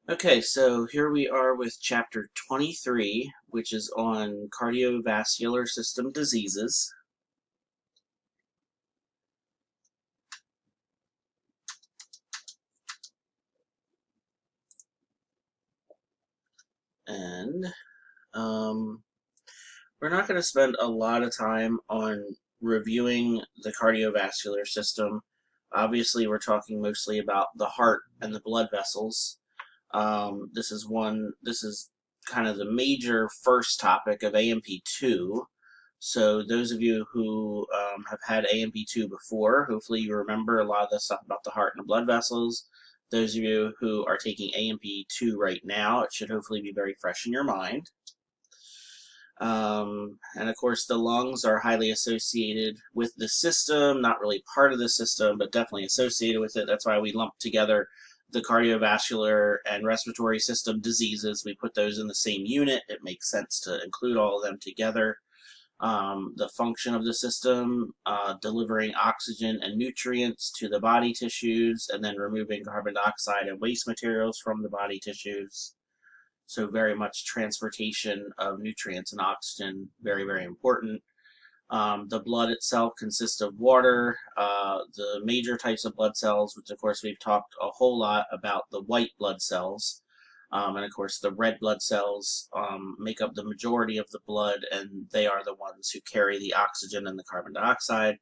Okay, so here we are with chapter 23, which is on cardiovascular system diseases. And we're not going to spend a lot of time on reviewing the cardiovascular system. Obviously, we're talking mostly about the heart and the blood vessels. This is kind of the major first topic of AMP2. So those of you who have had AMP2 before, hopefully you remember a lot of the stuff about the heart and the blood vessels. Those of you who are taking AMP2 right now, it should hopefully be very fresh in your mind. And of course, the lungs are highly associated with the system, not really part of the system, but definitely associated with it. That's why we lump together the cardiovascular and respiratory system diseases. We put those in the same unit. It makes sense to include all of them together. The function of the system, delivering oxygen and nutrients to the body tissues, and then removing carbon dioxide and waste materials from the body tissues. So very much transportation of nutrients and oxygen, very, very important. The blood itself consists of water, the major types of blood cells, which of course we've talked a whole lot about the white blood cells. And of course, the red blood cells make up the majority of the blood, and they are the ones who carry the oxygen and the carbon dioxide.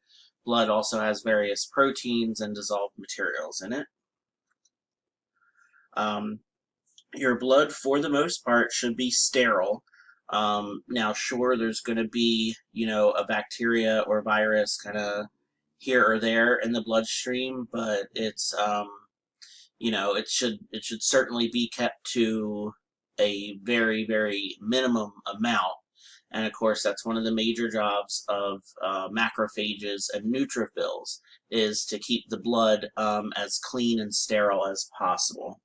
Blood also has various proteins and dissolved materials in it. Um, your blood, for the most part, should be sterile. Now, sure, there's going to be, a bacteria or virus kind of here or there in the bloodstream, but it should certainly be kept to a very, very minimum amount. And of course, that's one of the major jobs of macrophages and neutrophils is to keep the blood as clean and sterile as possible.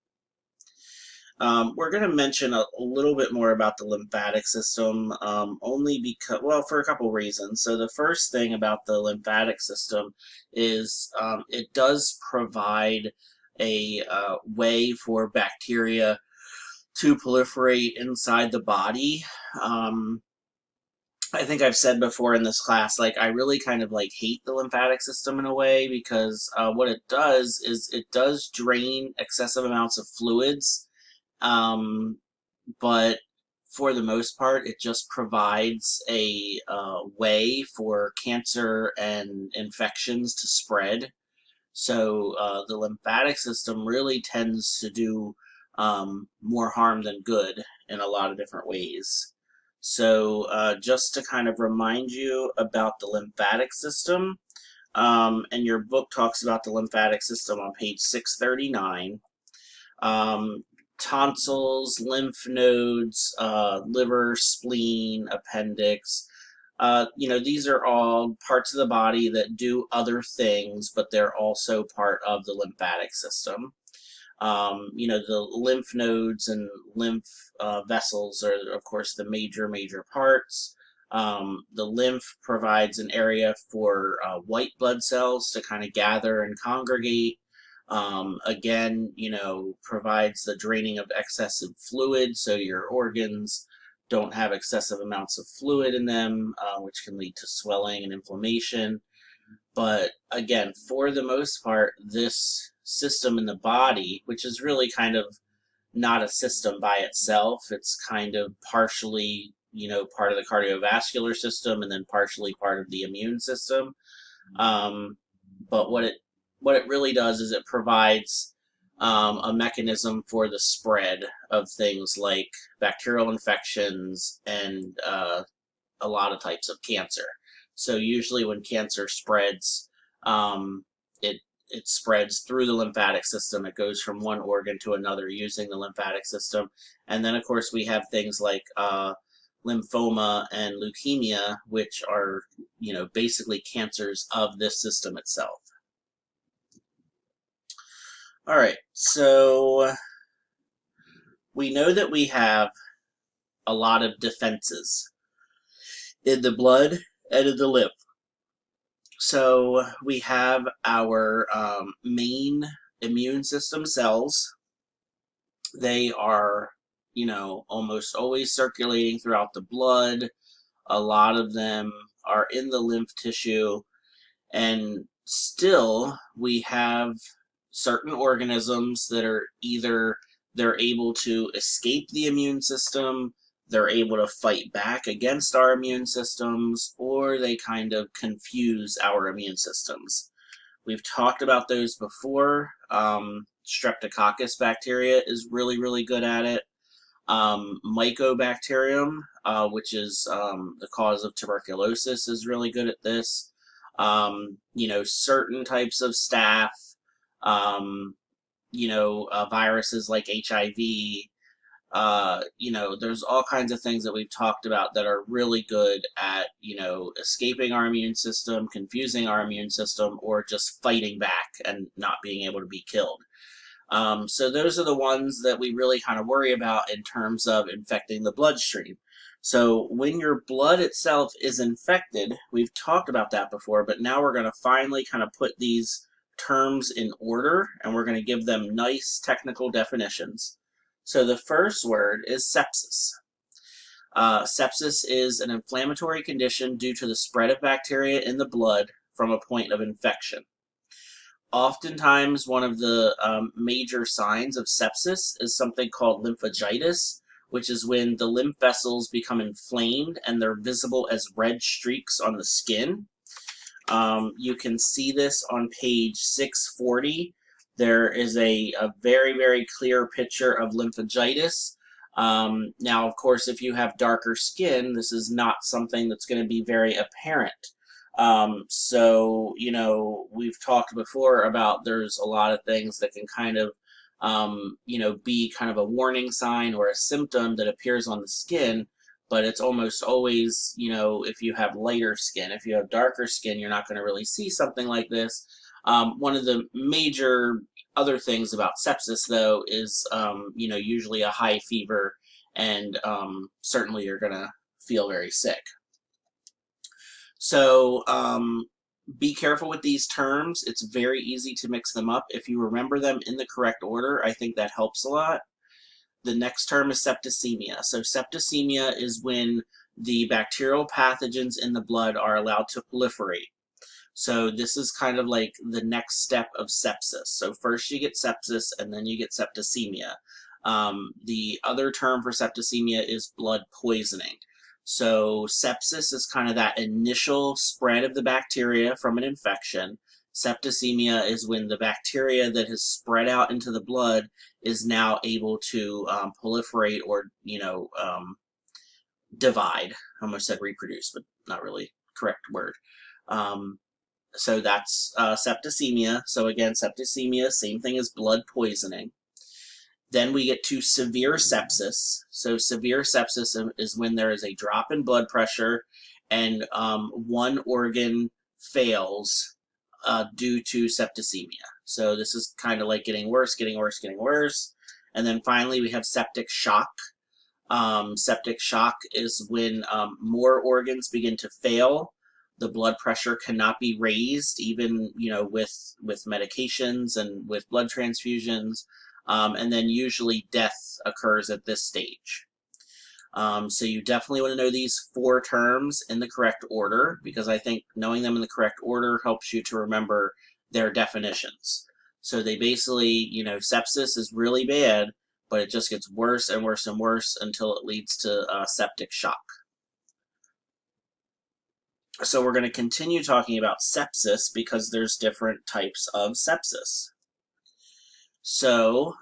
We're going to mention a little bit more about the lymphatic system, only because, well, for a couple reasons. So the first thing about the lymphatic system is it does provide a way for bacteria to proliferate inside the body. Um, I think I've said before in this class, like I really kind of like hate the lymphatic system in a way because what it does is it does drain excessive amounts of fluids, um, but for the most part, it just provides a way for cancer and infections to spread. So the lymphatic system really tends to do more harm than good in a lot of different ways. So just to kind of remind you about the lymphatic system, and your book talks about the lymphatic system on page 639. Um, Tonsils, lymph nodes, liver, spleen, appendix. These are all parts of the body that do other things, but they're also part of the lymphatic system. The lymph nodes and lymph vessels are, of course, the major parts. The lymph provides an area for white blood cells to kind of gather and congregate. Again, provides the draining of excessive fluid, so your organs don't have excessive amounts of fluid in them, which can lead to swelling and inflammation. But again, for the most part, this system in the body, which is really kind of not a system by itself, it's kind of partially, part of the cardiovascular system and then partially part of the immune system. But what it really does is it provides a mechanism for the spread of things like bacterial infections and a lot of types of cancer. So usually when cancer spreads, it spreads through the lymphatic system. It goes from one organ to another using the lymphatic system. And then of course we have things like lymphoma and leukemia, which are basically cancers of this system itself. All right, so we know that we have a lot of defenses in the blood and in the lymph. So we have our main immune system cells They are, almost always circulating throughout the blood. A lot of them are in the lymph tissue, and still we have certain organisms that are either they're able to escape the immune system, they're able to fight back against our immune systems, or they kind of confuse our immune systems. We've talked about those before. Streptococcus bacteria is really, really good at it. Mycobacterium, which is the cause of tuberculosis, is really good at this. Certain types of staph, viruses like HIV. There's all kinds of things that we've talked about that are really good at, escaping our immune system, confusing our immune system, or just fighting back and not being able to be killed. So those are the ones that we really kind of worry about in terms of infecting the bloodstream. So when your blood itself is infected, we've talked about that before, but now we're going to finally kind of put these terms in order, and we're going to give them nice technical definitions. So the first word is sepsis. Sepsis is an inflammatory condition due to the spread of bacteria in the blood from a point of infection. Oftentimes, one of the major signs of sepsis is something called lymphangitis, which is when the lymph vessels become inflamed and they're visible as red streaks on the skin. You can see this on page 640. There is a very, very clear picture of lymphangitis. Now, of course, if you have darker skin, this is not something that's going to be very apparent. So, we've talked before about there's a lot of things that can kind of, be kind of a warning sign or a symptom that appears on the skin, but it's almost always, if you have lighter skin. If you have darker skin, you're not going to really see something like this. One of the major other things about sepsis, though, is, usually a high fever, and certainly you're going to feel very sick. So be careful with these terms. It's very easy to mix them up. If you remember them in the correct order, I think that helps a lot. The next term is septicemia. So septicemia is when the bacterial pathogens in the blood are allowed to proliferate. So this is kind of like the next step of sepsis. So first you get sepsis, and then you get septicemia. The other term for septicemia is blood poisoning. So sepsis is kind of that initial spread of the bacteria from an infection. Septicemia is when the bacteria that has spread out into the blood is now able to proliferate or, divide. I almost said reproduce, but not really correct word. So that's septicemia. So again, septicemia, same thing as blood poisoning. Then we get to severe sepsis. So severe sepsis is when there is a drop in blood pressure and one organ fails due to septicemia. So this is kind of like getting worse, getting worse, getting worse. And then finally we have septic shock. Septic shock is when more organs begin to fail. The blood pressure cannot be raised, even with medications and with blood transfusions. And then usually death occurs at this stage. So you definitely want to know these 4 terms in the correct order, because I think knowing them in the correct order helps you to remember their definitions. So they basically, sepsis is really bad, but it just gets worse and worse and worse until it leads to septic shock. So we're going to continue talking about sepsis because there's different types of sepsis. So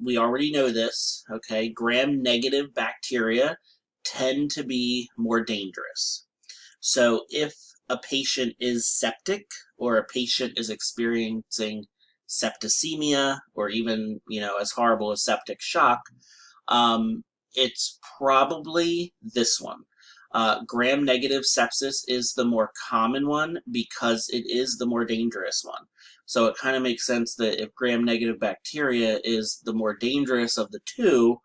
we already know this, okay? Gram-negative bacteria tend to be more dangerous. So if a patient is septic or a patient is experiencing septicemia or even, as horrible as septic shock, it's probably this one. Gram-negative sepsis is the more common one because it is the more dangerous one. So it kind of makes sense that if gram-negative bacteria is the more dangerous of the two,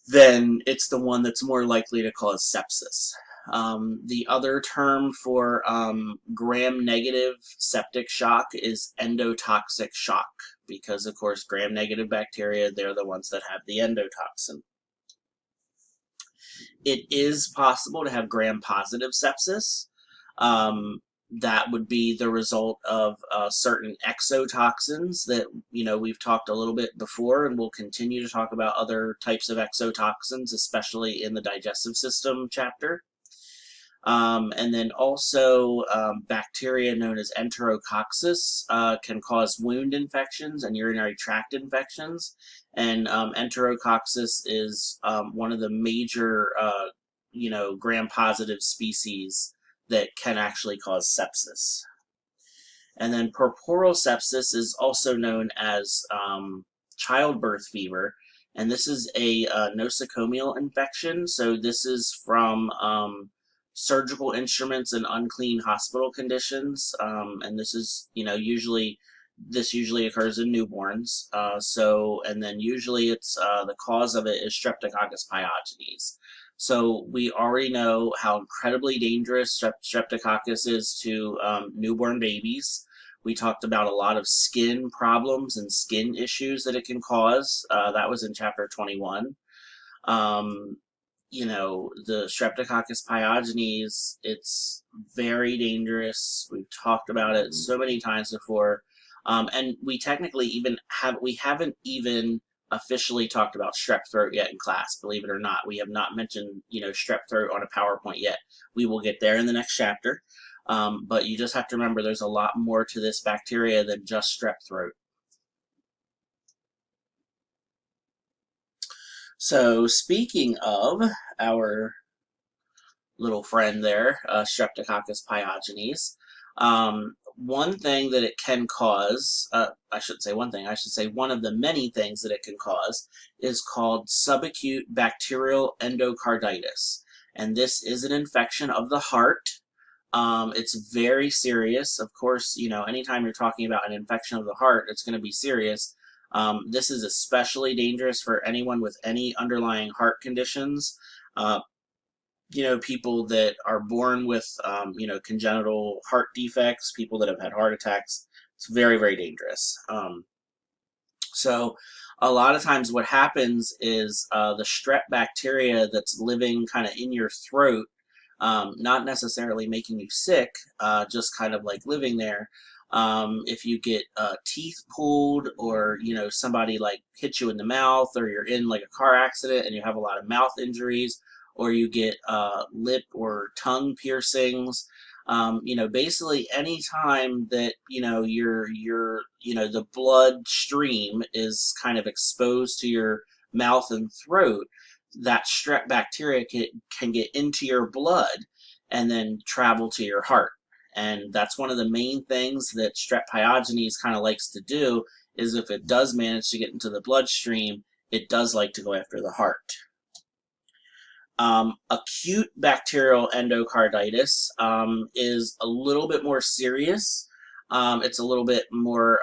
then it's the one that's more likely to cause sepsis. The other term for gram-negative septic shock is endotoxic shock. because, of course, gram-negative bacteria, they're the ones that have the endotoxin. It is possible to have gram-positive sepsis. That would be the result of certain exotoxins that, we've talked a little bit before, and we'll continue to talk about other types of exotoxins, especially in the digestive system chapter. And then also bacteria known as enterococcus can cause wound infections and urinary tract infections. And enterococcus is one of the major, gram-positive species that can actually cause sepsis. And then puerperal sepsis is also known as childbirth fever. And this is a nosocomial infection. So this is from surgical instruments and unclean hospital conditions, and this is, this usually occurs in newborns. And then usually it's the cause of it is Streptococcus pyogenes. So we already know how incredibly dangerous Streptococcus is to newborn babies. We talked about a lot of skin problems and skin issues that it can cause. That was in chapter 21. The Streptococcus pyogenes, it's very dangerous. We've talked about it so many times before. And we technically we haven't even officially talked about strep throat yet in class, believe it or not. We have not mentioned, strep throat on a PowerPoint yet. We will get there in the next chapter. But you just have to remember there's a lot more to this bacteria than just strep throat. So speaking of our little friend there, Streptococcus pyogenes, one thing that it can cause, I shouldn't say one thing, I should say one of the many things that it can cause is called subacute bacterial endocarditis. And this is an infection of the heart. It's very serious. Of course, anytime you're talking about an infection of the heart, it's going to be serious. This is especially dangerous for anyone with any underlying heart conditions. People that are born with, congenital heart defects, people that have had heart attacks. It's very, very dangerous. So a lot of times what happens is the strep bacteria that's living kind of in your throat, not necessarily making you sick, just kind of like living there. If you get teeth pulled, or somebody like hits you in the mouth, or you're in like a car accident and you have a lot of mouth injuries, or you get lip or tongue piercings, basically any time that the blood stream is kind of exposed to your mouth and throat, that strep bacteria can get into your blood and then travel to your heart. And that's one of the main things that strep pyogenes kind of likes to do, is if it does manage to get into the bloodstream, it does like to go after the heart. Acute bacterial endocarditis is a little bit more serious. It's a little bit more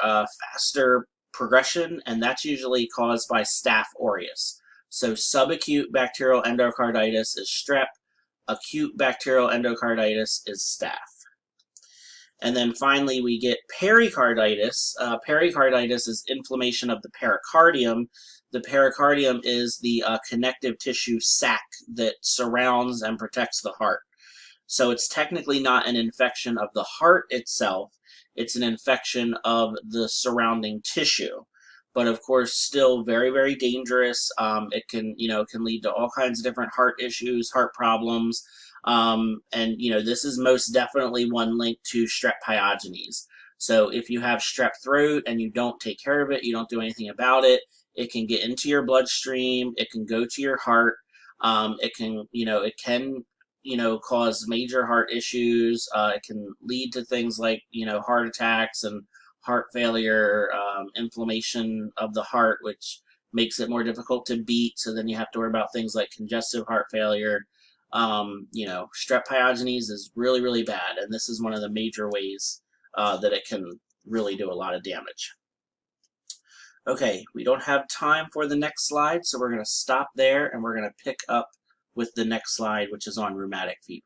faster progression, and that's usually caused by Staph aureus. So subacute bacterial endocarditis is strep, acute bacterial endocarditis is staph. And then finally we get pericarditis. Pericarditis is inflammation of the pericardium. The pericardium is the connective tissue sac that surrounds and protects the heart. So it's technically not an infection of the heart itself, it's an infection of the surrounding tissue. But of course, still very, very dangerous. It can lead to all kinds of different heart issues, heart problems. And this is most definitely one linked to strep pyogenes. So if you have strep throat and you don't take care of it, you don't do anything about it, it can get into your bloodstream, it can go to your heart, it can cause major heart issues. It can lead to things like, heart attacks and heart failure, inflammation of the heart, which makes it more difficult to beat. So then you have to worry about things like congestive heart failure. Strep pyogenes is really, really bad. And this is one of the major ways that it can really do a lot of damage. Okay, we don't have time for the next slide, so we're going to stop there and we're going to pick up with the next slide, which is on rheumatic fever.